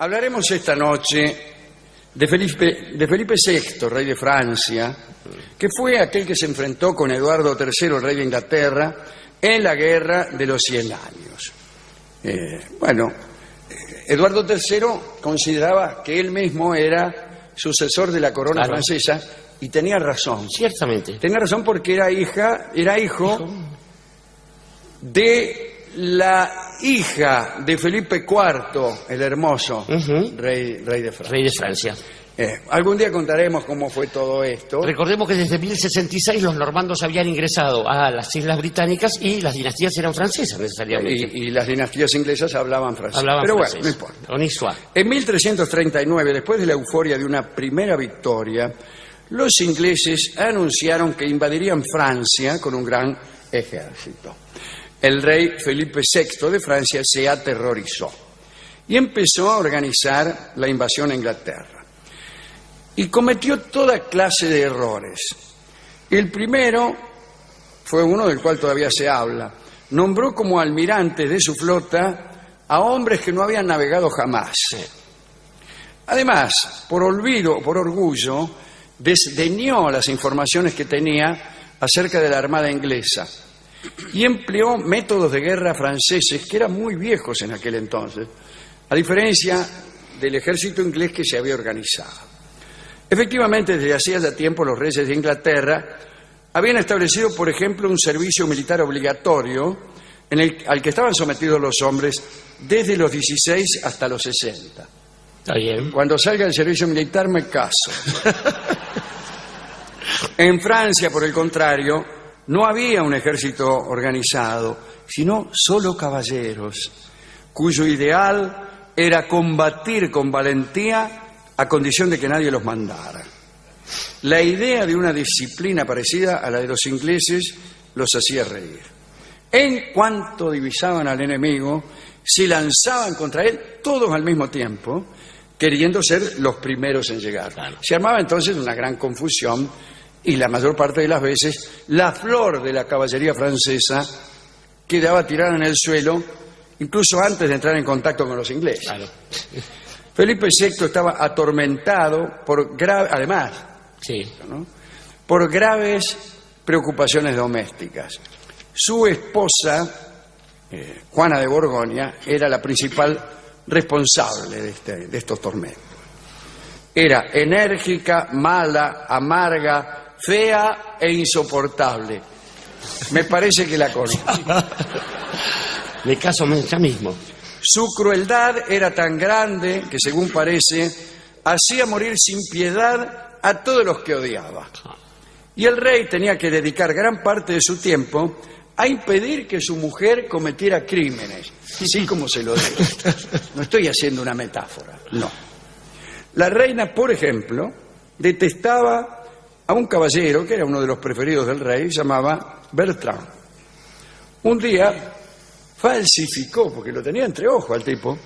Hablaremos esta noche de Felipe VI, rey de Francia, que fue aquel que se enfrentó con Eduardo III, el rey de Inglaterra, en la Guerra de los 100 años. Eduardo III consideraba que él mismo era sucesor de la corona francesa y tenía razón. Ciertamente. Tenía razón porque era hijo de la hija de Felipe IV, el hermoso, rey de Francia. Rey de Francia. Algún día contaremos cómo fue todo esto. Recordemos que desde 1066 los normandos habían ingresado a las Islas Británicas y las dinastías eran francesas necesariamente. Y las dinastías inglesas hablaban francés. Pero bueno, no importa. Onisua. En 1339, después de la euforia de una primera victoria, los ingleses anunciaron que invadirían Francia con un gran ejército. El rey Felipe VI de Francia se aterrorizó y empezó a organizar la invasión a Inglaterra. Y cometió toda clase de errores. El primero fue uno del cual todavía se habla. Nombró como almirantes de su flota a hombres que no habían navegado jamás. Además, por olvido o por orgullo, desdeñó las informaciones que tenía acerca de la armada inglesa y empleó métodos de guerra franceses que eran muy viejos en aquel entonces, a diferencia del ejército inglés que se había organizado. Efectivamente, desde hacía ya tiempo los reyes de Inglaterra habían establecido, por ejemplo, un servicio militar obligatorio al que estaban sometidos los hombres desde los 16 hasta los 60. Está bien. Cuando salga el servicio militar me caso. En Francia, por el contrario, no había un ejército organizado, sino solo caballeros, cuyo ideal era combatir con valentía a condición de que nadie los mandara. La idea de una disciplina parecida a la de los ingleses los hacía reír. En cuanto divisaban al enemigo, se lanzaban contra él todos al mismo tiempo, queriendo ser los primeros en llegar. Se armaba entonces una gran confusión y la mayor parte de las veces la flor de la caballería francesa quedaba tirada en el suelo incluso antes de entrar en contacto con los ingleses. Claro. Felipe VI estaba atormentado por por graves preocupaciones domésticas. Su esposa, Juana de Borgoña, era la principal responsable de estos tormentos. Era enérgica, mala, amarga, fea e insoportable. Me parece que la conozco. Me caso ya mismo. Su crueldad era tan grande que, según parece, hacía morir sin piedad a todos los que odiaba. Y el rey tenía que dedicar gran parte de su tiempo a impedir que su mujer cometiera crímenes, así como se lo digo. No estoy haciendo una metáfora, no. La reina, por ejemplo, detestaba a un caballero que era uno de los preferidos del rey, se llamaba Bertrand. Un día falsificó, porque lo tenía entre ojos al tipo,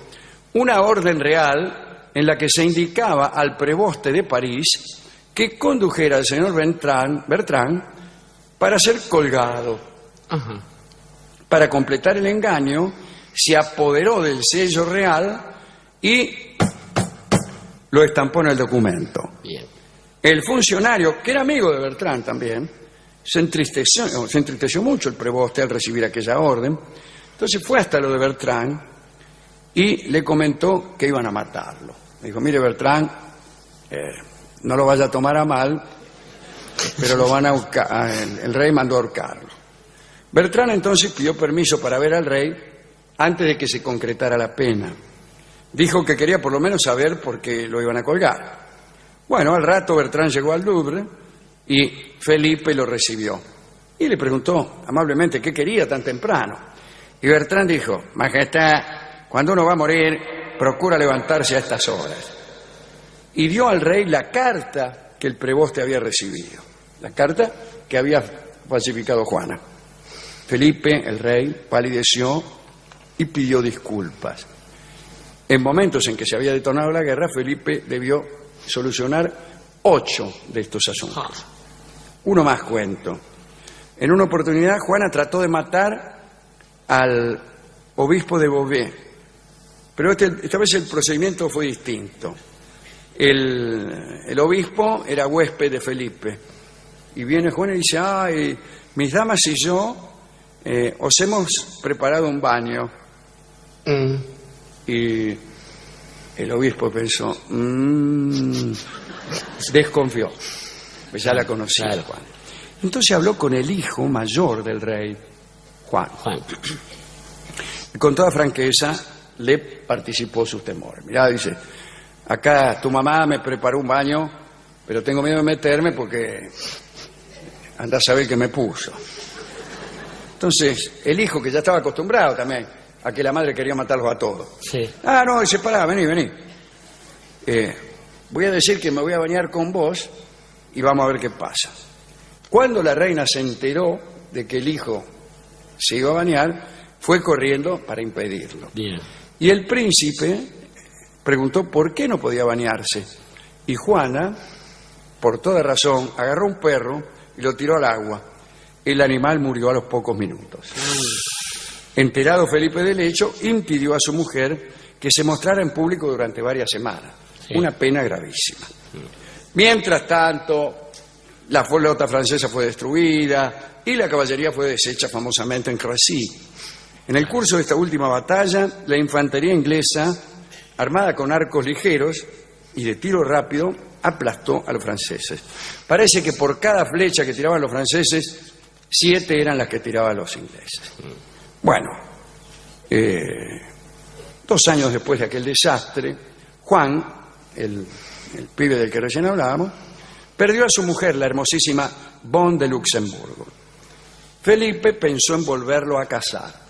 una orden real en la que se indicaba al preboste de París que condujera al señor Bertrand para ser colgado. Para completar el engaño, se apoderó del sello real y lo estampó en el documento. Bien. El funcionario, que era amigo de Bertrand también, se entristeció mucho el preboste al recibir aquella orden. Entonces fue hasta lo de Bertrand y le comentó que iban a matarlo. Le dijo: mire, Bertrand, no lo vaya a tomar a mal, pero lo van a ahorcar. El rey mandó a ahorcarlo. Bertrand entonces pidió permiso para ver al rey antes de que se concretara la pena. Dijo que quería por lo menos saber por qué lo iban a colgar. Bueno, al rato Bertrand llegó al Louvre y Felipe lo recibió. Y le preguntó amablemente qué quería tan temprano. Y Bertrand dijo: Majestad, cuando uno va a morir, procura levantarse a estas horas. Y dio al rey la carta que el preboste había recibido, la carta que había falsificado Juana. Felipe, el rey, palideció y pidió disculpas. En momentos en que se había detonado la guerra, Felipe debió solucionar 8 de estos asuntos. Uno más cuento. En una oportunidad, Juana trató de matar al obispo de Beauvais, Pero esta vez el procedimiento fue distinto. El obispo era huésped de Felipe. Y viene Juan y dice, ay, mis damas y yo os hemos preparado un baño. Y el obispo pensó, desconfió. Pues ya la conocía, claro. Juan. Entonces habló con el hijo mayor del rey, Juan. Y con toda franqueza le participó sus temores. Mirá, dice, acá tu mamá me preparó un baño, pero tengo miedo de meterme porque anda a saber qué me puso. Entonces, el hijo, que ya estaba acostumbrado también a que la madre quería matarlos a todos. Sí. No, dice, pará, vení. Voy a decir que me voy a bañar con vos y vamos a ver qué pasa. Cuando la reina se enteró de que el hijo se iba a bañar, fue corriendo para impedirlo. Bien. Y el príncipe preguntó por qué no podía bañarse. Y Juana, por toda razón, agarró un perro y lo tiró al agua. El animal murió a los pocos minutos. Enterado Felipe del hecho, impidió a su mujer que se mostrara en público durante varias semanas. Sí. Una pena gravísima. Mientras tanto, la flota francesa fue destruida y la caballería fue deshecha famosamente en Crecy. En el curso de esta última batalla, la infantería inglesa, armada con arcos ligeros y de tiro rápido, aplastó a los franceses. Parece que por cada flecha que tiraban los franceses, 7 eran las que tiraban los ingleses. Bueno, 2 años después de aquel desastre, Juan, el pibe del que recién hablábamos, perdió a su mujer, la hermosísima Bonne de Luxemburgo. Felipe pensó en volverlo a casar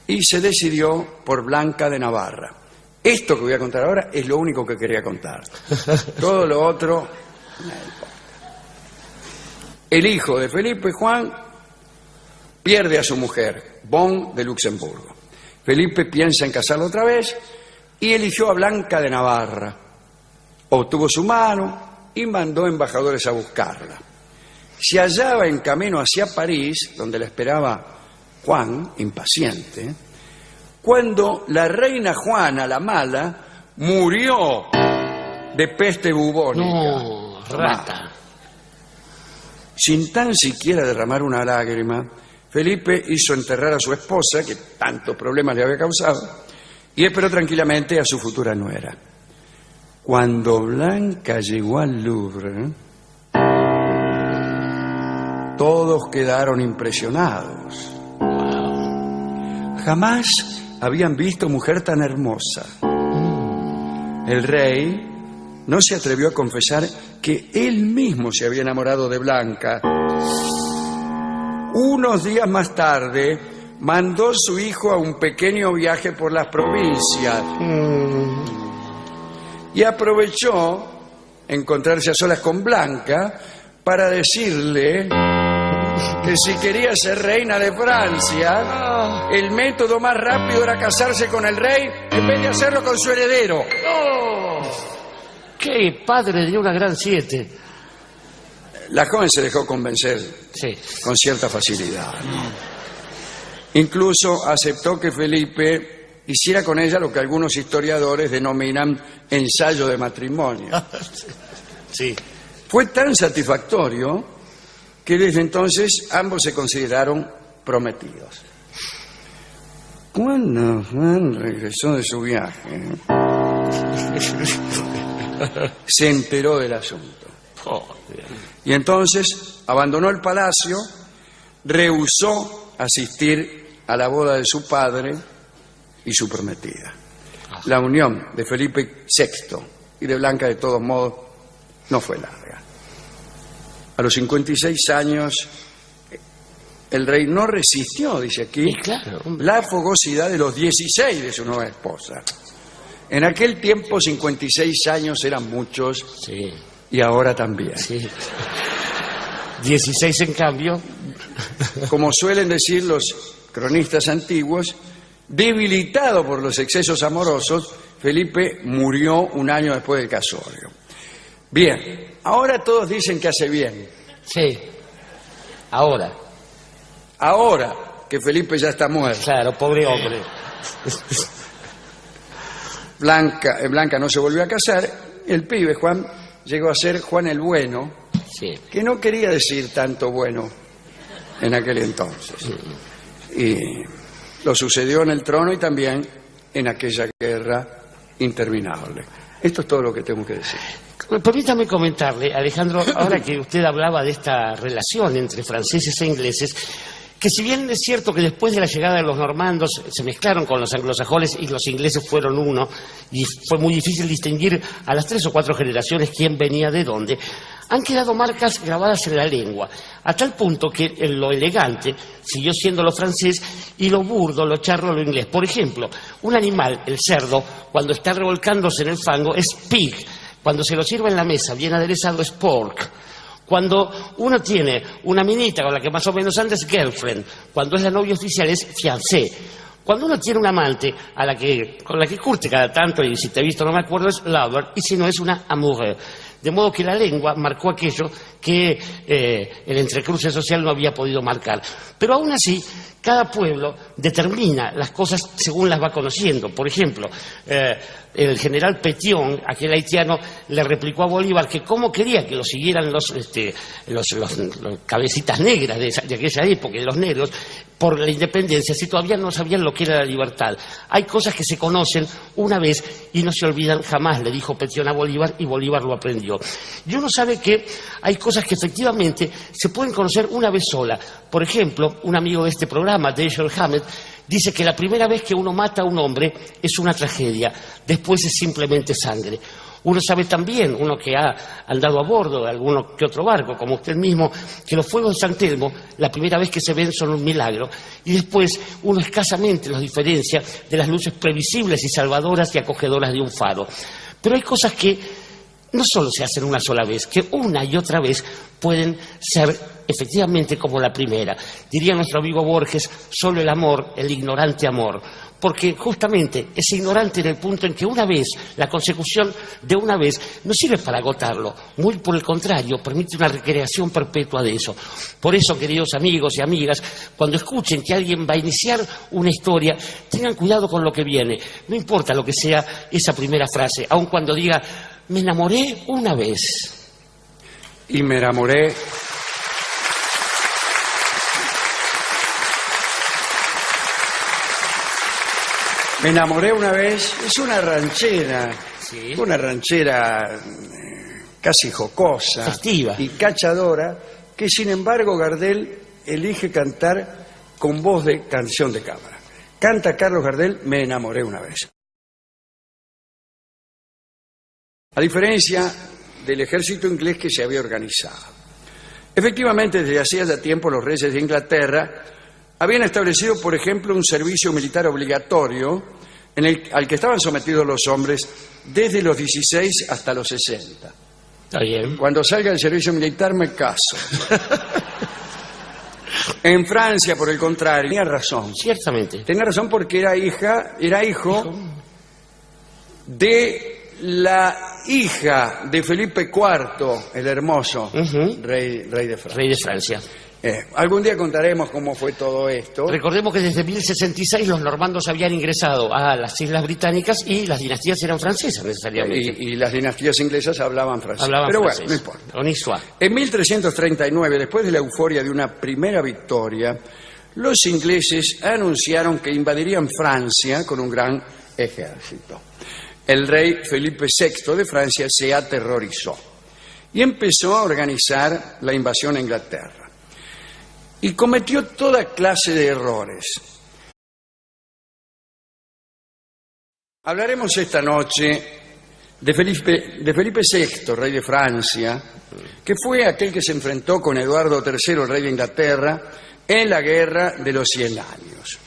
y se decidió por Blanca de Navarra. Esto que voy a contar ahora es lo único que quería contar. Todo lo otro no importa. El hijo de Felipe, Juan, pierde a su mujer, Bonne de Luxemburgo. Felipe piensa en casarlo otra vez y eligió a Blanca de Navarra. Obtuvo su mano y mandó embajadores a buscarla. Se hallaba en camino hacia París, donde la esperaba Juan, impaciente, cuando la reina Juana, la mala, murió de peste bubónica. No, rata. Sin tan siquiera derramar una lágrima, Felipe hizo enterrar a su esposa, que tantos problemas le había causado, y esperó tranquilamente a su futura nuera. Cuando Blanca llegó al Louvre, todos quedaron impresionados. Jamás habían visto mujer tan hermosa. El rey no se atrevió a confesar que él mismo se había enamorado de Blanca. Unos días más tarde, mandó su hijo a un pequeño viaje por las provincias y aprovechó encontrarse a solas con Blanca para decirle que si quería ser reina de Francia, el método más rápido era casarse con el rey en vez de hacerlo con su heredero. ¡Qué padre de una gran 7! La joven se dejó convencer con cierta facilidad. Incluso aceptó que Felipe hiciera con ella lo que algunos historiadores denominan ensayo de matrimonio. Sí. Fue tan satisfactorio que desde entonces ambos se consideraron prometidos. Cuando Juan regresó de su viaje, se enteró del asunto. Y entonces abandonó el palacio, rehusó asistir a la boda de su padre y su prometida. La unión de Felipe VI y de Blanca, de todos modos, no fue larga. A los 56 años, el rey no resistió, dice aquí, la fogosidad de los 16 de su nueva esposa. En aquel tiempo, 56 años eran muchos, y ahora también. 16 en cambio. Como suelen decir los cronistas antiguos, debilitado por los excesos amorosos, Felipe murió un año después del casorio. Bien, ahora todos dicen que hace bien. Sí, ahora. Ahora que Felipe ya está muerto. Claro, pobre hombre. Blanca no se volvió a casar. El pibe, Juan, llegó a ser Juan el Bueno, Sí. que no quería decir tanto bueno en aquel entonces. Y lo sucedió en el trono y también en aquella guerra interminable. Esto es todo lo que tengo que decir. Permítame comentarle, Alejandro, ahora que usted hablaba de esta relación entre franceses e ingleses, que si bien es cierto que después de la llegada de los normandos se mezclaron con los anglosajones y los ingleses fueron uno, y fue muy difícil distinguir a las 3 o 4 generaciones quién venía de dónde, han quedado marcas grabadas en la lengua, a tal punto que lo elegante siguió siendo lo francés y lo burdo, lo charro, lo inglés. Por ejemplo, un animal, el cerdo, cuando está revolcándose en el fango es pig, cuando se lo sirve en la mesa bien aderezado es pork. Cuando uno tiene una minita con la que más o menos anda es girlfriend, cuando es la novia oficial es fiancé. Cuando uno tiene un amante con la que curte cada tanto, y si te he visto no me acuerdo, es lover, y si no es una amoureux. De modo que la lengua marcó aquello que el entrecruce social no había podido marcar. Pero aún así, cada pueblo determina las cosas según las va conociendo. Por ejemplo, el general Pétion, aquel haitiano, le replicó a Bolívar que cómo quería que lo siguieran los cabecitas negras de aquella época, de los negros, por la independencia, si todavía no sabían lo que era la libertad. Hay cosas que se conocen una vez y no se olvidan jamás, le dijo Pétion a Bolívar, y Bolívar lo aprendió. Y uno sabe que hay cosas que efectivamente se pueden conocer una vez sola. Por ejemplo, un amigo de este programa, Dashiell Hammett, dice que la primera vez que uno mata a un hombre es una tragedia, después es simplemente sangre. Uno sabe también, uno que ha andado a bordo de alguno que otro barco, como usted mismo, que los fuegos de San Telmo, la primera vez que se ven son un milagro, y después uno escasamente los diferencia de las luces previsibles y salvadoras y acogedoras de un faro. Pero hay cosas que no solo se hacen una sola vez, que una y otra vez pueden ser efectivamente como la primera. Diría nuestro amigo Borges, solo el amor, el ignorante amor, porque justamente es ignorante en el punto en que una vez, la consecución de una vez, no sirve para agotarlo, muy por el contrario, permite una recreación perpetua de eso. Por eso, queridos amigos y amigas, cuando escuchen que alguien va a iniciar una historia, tengan cuidado con lo que viene, no importa lo que sea esa primera frase, aun cuando diga, me enamoré una vez. Y me enamoré una vez. Es una ranchera, Sí. una ranchera casi jocosa, Festiva y cachadora, que sin embargo Gardel elige cantar con voz de canción de cámara. Canta Carlos Gardel, me enamoré una vez. A diferencia del ejército inglés que se había organizado. Efectivamente, desde hacía ya tiempo los reyes de Inglaterra habían establecido, por ejemplo, un servicio militar obligatorio al que estaban sometidos los hombres desde los 16 hasta los 60. Está bien. Cuando salga el servicio militar me caso. En Francia, por el contrario, tenía razón. Ciertamente. Tenía razón porque era hijo de la hija de Felipe IV, el hermoso, rey de Francia. Rey de Francia. Algún día contaremos cómo fue todo esto. Recordemos que desde 1066 los normandos habían ingresado a las Islas Británicas y las dinastías eran francesas necesariamente. Y las dinastías inglesas hablaban francés. Hablaban Pero francés. bueno, no importa. On y soit. En 1339, después de la euforia de una primera victoria, los ingleses anunciaron que invadirían Francia con un gran ejército. El rey Felipe VI de Francia se aterrorizó y empezó a organizar la invasión a Inglaterra. Y cometió toda clase de errores. Hablaremos esta noche de Felipe VI, rey de Francia, que fue aquel que se enfrentó con Eduardo III, el rey de Inglaterra, en la Guerra de los 100 Años.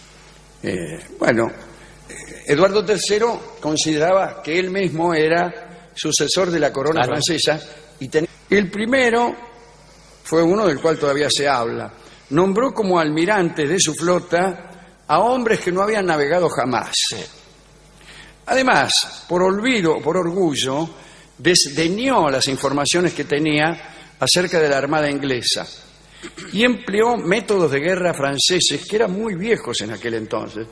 Eduardo III consideraba que él mismo era sucesor de la corona francesa y el primero fue uno del cual todavía se habla. Nombró como almirantes de su flota a hombres que no habían navegado jamás. Además, por orgullo, desdeñó las informaciones que tenía acerca de la armada inglesa y empleó métodos de guerra franceses que eran muy viejos en aquel entonces.